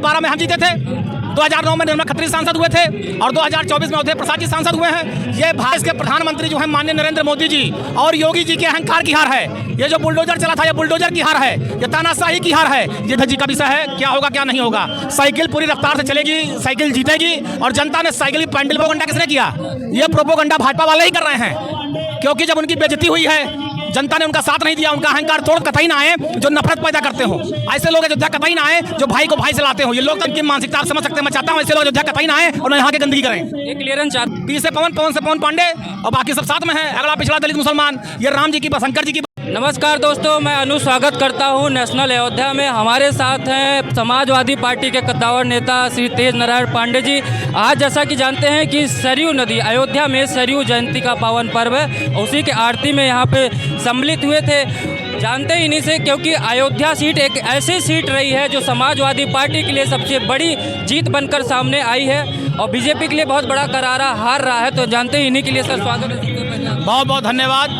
2012 में हम जीते थे, 2009 में निर्मला खत्री सांसद हुए थे और 2024 में अवधेश प्रसाद जी सांसद हुए हैं। ये भारत के प्रधानमंत्री जो है माननीय नरेंद्र मोदी जी और योगी जी के अहंकार की हार है। ये जो बुलडोजर चला था, ये बुलडोजर की हार है, ये तानाशाही की हार है। ये जी का विषय है, क्या होगा क्या नहीं होगा। साइकिल पूरी रफ्तार से चलेगी, साइकिल जीतेगी। और जनता ने साइकिल की पैंडल प्रोपेगेंडा किसने किया? ये प्रोपेगेंडा भाजपा वाले ही कर रहे हैं, क्योंकि जब उनकी बेइज्जती हुई है, जनता ने उनका साथ नहीं दिया, उनका अहंकार तोड़ कतई ना आए जो नफरत पैदा करते हो। ऐसे लोग अयोध्या कतई ना आए जो भाई को भाई से लाते हो। ये लोग इनकी मानसिकता आप समझ सकते हैं। मैं चाहता हूं ऐसे लोग अयोध्या कतई ना आए और न यहाँ की गंदगी करें। एक क्लियरेंस पी से पवन, पवन से पवन पांडे और बाकी सब साथ में है। अगला पिछड़ा दलित मुसलमान, ये राम जी की शंकर जी की। नमस्कार दोस्तों, मैं अनु स्वागत करता हूं नेशनल अयोध्या में। हमारे साथ हैं समाजवादी पार्टी के कद्दावर नेता श्री तेज नारायण पांडे जी। आज जैसा कि जानते हैं कि सरयू नदी अयोध्या में सरयू जयंती का पावन पर्व है, उसी के आरती में यहाँ पे सम्मिलित हुए थे। जानते ही नहीं से, क्योंकि अयोध्या सीट एक ऐसी सीट रही है जो समाजवादी पार्टी के लिए सबसे बड़ी जीत बनकर सामने आई है और बीजेपी के लिए बहुत बड़ा करारा हार रहा है। तो जानते ही नहीं के लिए सर स्वागत है। बहुत बहुत धन्यवाद।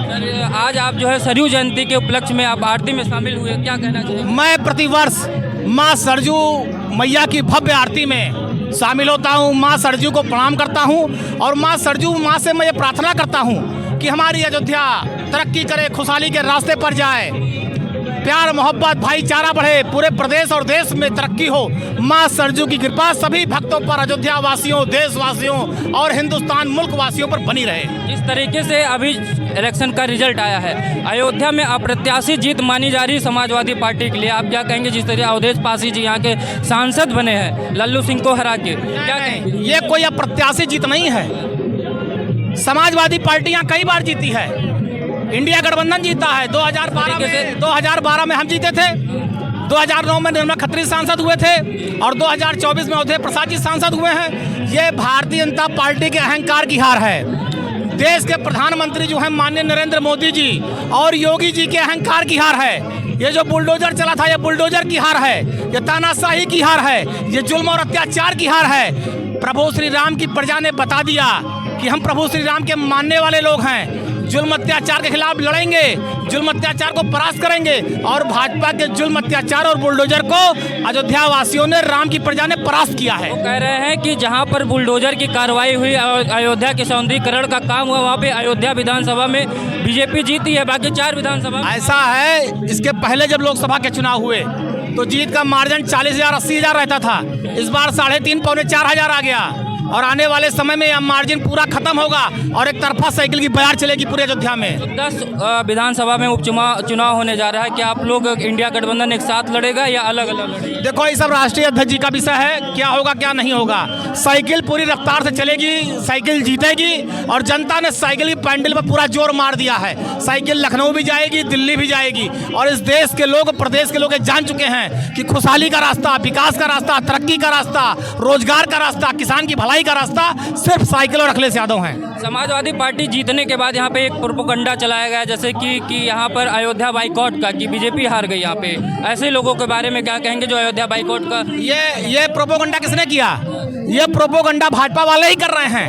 आज आप जो है सरयू जयंती के उपलक्ष्य में आप आरती में शामिल हुए, क्या कहना चाहिए? मैं प्रतिवर्ष माँ सरजू मैया की भव्य आरती में शामिल होता हूँ। माँ सरजू को प्रणाम करता हूँ और माँ सरजू माँ से मैं ये प्रार्थना करता हूँ कि हमारी अयोध्या तरक्की करे, खुशहाली के रास्ते पर जाए, प्यार मोहब्बत भाईचारा बढ़े, पूरे प्रदेश और देश में तरक्की हो। माँ सरजू की कृपा सभी भक्तों पर, अयोध्या वासियों, देशवासियों और हिंदुस्तान मुल्क वासियों पर बनी रहे। जिस तरीके से अभी इलेक्शन का रिजल्ट आया है, अयोध्या में अप्रत्याशित जीत मानी जा रही समाजवादी पार्टी के लिए, आप क्या कहेंगे? जिस तरह अवधेश पासी जी यहाँ के सांसद बने हैं लल्लू सिंह को हरा के, क्या कहेंगे? ये कोई अप्रत्याशित जीत नहीं है। समाजवादी पार्टियां कई बार जीती है। इंडिया गठबंधन जीता है 2012 में हम जीते थे, 2009 में निर्मला खत्री सांसद हुए थे और 2024 में अवधेश प्रसाद जी सांसद हुए हैं। ये भारतीय जनता पार्टी के अहंकार की हार है। देश के प्रधानमंत्री जो है माननीय नरेंद्र मोदी जी और योगी जी के अहंकार की हार है। ये जो बुलडोजर चला था, ये बुलडोजर की हार है, ये तानाशाही की हार है, ये जुल्म और अत्याचार की हार है। प्रभु श्री राम की प्रजा ने बता दिया कि हम प्रभु श्री राम के मानने वाले लोग हैं। जुल्म अत्याचार के खिलाफ लड़ेंगे, जुल्म अत्याचार को परास्त करेंगे और भाजपा के जुल्म अत्याचार और बुलडोजर को अयोध्या वासियों ने, राम की प्रजा ने परास्त किया है। वो कह रहे हैं कि जहां पर बुलडोजर की कार्रवाई हुई, अयोध्या के सौंदर्यीकरण का काम हुआ, वहां पे अयोध्या विधानसभा में बीजेपी जीती है, बाकी 4 विधानसभा। ऐसा है, इसके पहले जब लोकसभा के चुनाव हुए तो जीत का मार्जिन 40,000 80,000 रहता था। इस बार 3.5 पौने 4 हजार आ गया और आने वाले समय में यह मार्जिन पूरा खत्म होगा और एक तरफा साइकिल की बयार चलेगी पूरे अयोध्या में। 10 विधानसभा में उपचुनाव होने जा रहा है। क्या आप लोग इंडिया गठबंधन एक साथ लड़ेगा या अलग अलग लड़ेगा? देखो, ये सब राष्ट्रीय अध्यक्ष जी का विषय है, क्या होगा क्या नहीं होगा। साइकिल पूरी रफ्तार से चलेगी, साइकिल जीतेगी और जनता ने साइकिल की पैंडल पर पूरा जोर मार दिया है। साइकिल लखनऊ भी जाएगी, दिल्ली भी जाएगी और इस देश के लोग, प्रदेश के लोग जान चुके हैं कि खुशहाली का रास्ता, विकास का रास्ता, तरक्की का रास्ता, रोजगार का रास्ता, किसान की भलाई का रास्ता सिर्फ साइकिल और अखिलेश यादव हैं। समाजवादी पार्टी जीतने के बाद यहाँ पे एक प्रोपेगेंडा चलाया गया, जैसे कि यहाँ पर अयोध्या बाइकॉट का, कि बीजेपी हार गई यहाँ पे। ऐसे लोगों के बारे में क्या कहेंगे जो अयोध्या बाइकॉट का? ये प्रोपेगेंडा किसने किया? ये प्रोपेगेंडा भाजपा वाले ही कर रहे हैं,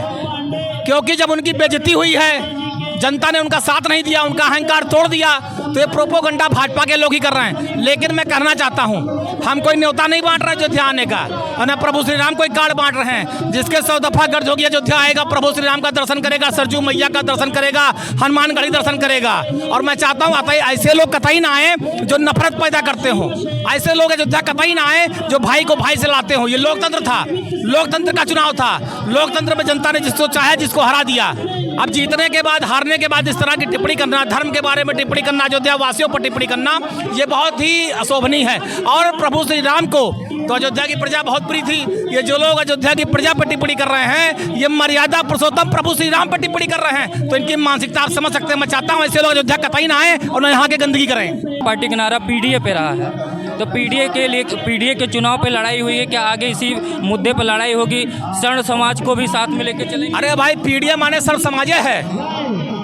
क्योंकि जब उनकी बेइज्जती हुई है, जनता ने उनका साथ नहीं दिया, उनका अहंकार तोड़ दिया, तो ये प्रोपेगेंडा भाजपा के लोग ही कर रहे हैं। लेकिन मैं कहना चाहता हूं, हम कोई न्योता नहीं बांट रहे अयोध्या आने का और न प्रभु श्री राम कोई कार्ड बांट रहे हैं। जिसके 100 दफा गर्ज होगी अयोध्या आएगा, प्रभु श्री राम का दर्शन करेगा, सरजू मैया का दर्शन करेगा, हनुमानगढ़ी दर्शन करेगा। और मैं चाहता हूँ ऐसे लोग कतई ना आए जो नफरत पैदा करते हो। ऐसे लोग अयोध्या कतई ना आए जो भाई को भाई से लाते हो। ये लोकतंत्र था, लोकतंत्र का चुनाव था। लोकतंत्र में जनता ने जिसको चाहे जिसको हरा दिया। अब जीतने के बाद, हारने के बाद इस तरह की टिप्पणी करना, धर्म के बारे में टिप्पणी करना, अयोध्या वासियों पर टिप्पणी करना, ये बहुत ही अशोभनीय है। और प्रभु श्री राम को तो अयोध्या की प्रजा बहुत प्रिय थी। ये जो लोग अयोध्या की प्रजा पर टिप्पणी कर रहे हैं, ये मर्यादा पुरुषोत्तम प्रभु श्री राम पर टिप्पणी कर रहे हैं, तो इनकी मानसिकता आप समझ सकते हैं। मैं चाहता हूँ ऐसे लोग अयोध्या कतई ना आए और न यहाँ की गंदगी करें। पार्टी का नारा पीडीए पे रहा है, तो पीडीए के चुनाव पे लड़ाई हुई है, क्या आगे इसी मुद्दे पर लड़ाई होगी? सर्ण समाज को भी साथ में लेकर चलेंगे? अरे भाई, पीडीए माने सर्ण समाज है,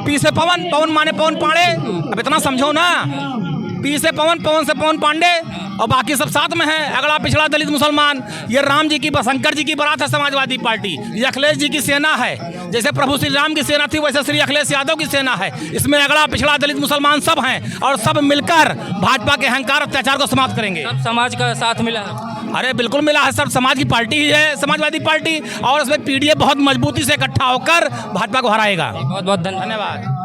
पी से पवन, पवन माने पवन पांडे। अब इतना समझो ना, पी से पवन, पवन से पवन पांडे और बाकी सब साथ में है। अगला पिछड़ा दलित मुसलमान, ये राम जी की, शंकर जी की बारात है समाजवादी पार्टी। ये अखिलेश जी की सेना है। जैसे प्रभु श्री राम की सेना थी, वैसे श्री अखिलेश यादव की सेना है। इसमें अगला पिछड़ा दलित मुसलमान सब हैं और सब मिलकर भाजपा के अहंकार अत्याचार को समाप्त करेंगे। सब समाज का साथ मिला है। अरे बिल्कुल मिला है सर, समाज की पार्टी ही है समाजवादी पार्टी, और उसमें पीडीए बहुत मजबूती से इकट्ठा होकर भाजपा को हराएगा। बहुत बहुत धन्यवाद। धन्यवाद।